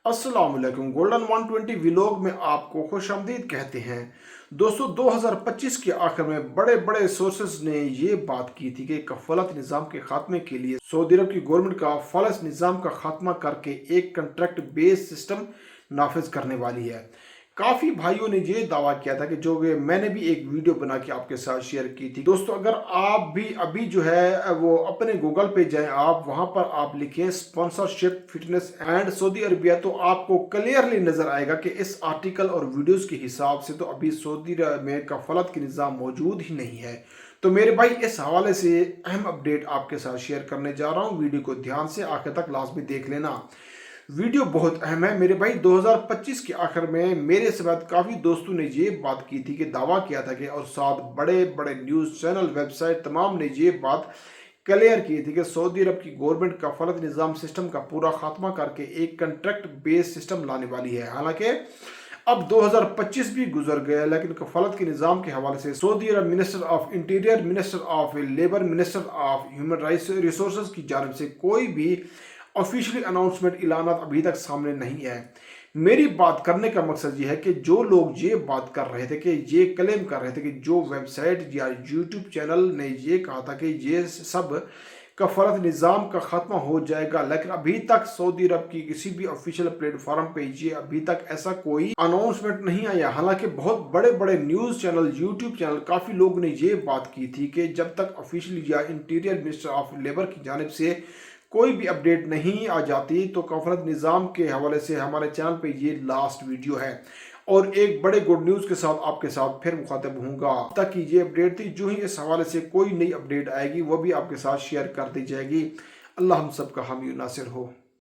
अस्सलाम वालेकुम। Golden 120 vlog में आपको खुशामदीद कहते हैं। दोस्तों, 2025 के आखिर में बड़े बड़े सोर्सेज ने ये बात की थी कि कफालत निज़ाम के खात्मे के लिए सऊदी अरब की गवर्नमेंट का फलस निज़ाम का खात्मा करके एक कंट्रैक्ट बेस्ड सिस्टम नाफिज करने वाली है। काफ़ी भाइयों ने ये दावा किया था कि जो कि मैंने भी एक वीडियो बना के आपके साथ शेयर की थी। दोस्तों, अगर आप भी अभी जो है वो अपने गूगल पे जाएं, आप वहां पर आप लिखें sponsorship fitness and Saudi Arabia, तो आपको क्लियरली नजर आएगा कि इस आर्टिकल और वीडियोस के हिसाब से तो अभी सऊदी अरब में कफालत का निज़ाम मौजूद ही नहीं है। तो मेरे भाई, इस हवाले से अहम अपडेट आपके साथ शेयर करने जा रहा हूँ। वीडियो को ध्यान से आखिर तक लाजमी देख लेना। वीडियो बहुत अहम है मेरे भाई। 2025 के आखिर में मेरे साथ काफ़ी दोस्तों ने ये बात की थी कि दावा किया था कि, और साथ बड़े बड़े न्यूज़ चैनल वेबसाइट तमाम ने ये बात क्लियर की थी कि सऊदी अरब की गवर्नमेंट कफालत निज़ाम सिस्टम का पूरा खात्मा करके एक कंट्रैक्ट बेस्ड सिस्टम लाने वाली है। हालांकि अब 2025 भी गुजर गया, लेकिन कफालत के निज़ाम के हवाले से Saudi Arab minister of interior, minister of labour, minister of human resource की जानब से कोई भी ऑफिशियली अनाउंसमेंट ऐलानात अभी तक सामने नहीं है। मेरी बात करने का मकसद ये है कि जो लोग ये बात कर रहे थे, कि ये क्लेम कर रहे थे कि जो वेबसाइट या यूट्यूब चैनल ने ये कहा था कि ये सब कफालत निज़ाम का ख़त्म हो जाएगा, लेकिन अभी तक सऊदी अरब की किसी भी ऑफिशियल प्लेटफॉर्म पे ये अभी तक ऐसा कोई अनाउंसमेंट नहीं आया। हालांकि बहुत बड़े बड़े न्यूज़ चैनल, यूट्यूब चैनल, काफ़ी लोग ने ये बात की थी कि जब तक ऑफिशियली या इंटीरियर मिनिस्टर ऑफ लेबर की जानिब से कोई भी अपडेट नहीं आ जाती, तो कफालत निज़ाम के हवाले से हमारे चैनल पे ये लास्ट वीडियो है। और एक बड़े गुड न्यूज़ के साथ आपके साथ फिर मुखातिब हूँगा। तक की ये अपडेट थी। जो ही इस हवाले से कोई नई अपडेट आएगी वो भी आपके साथ शेयर कर दी जाएगी। अल्लाह हम सब का हामी नासिर हो।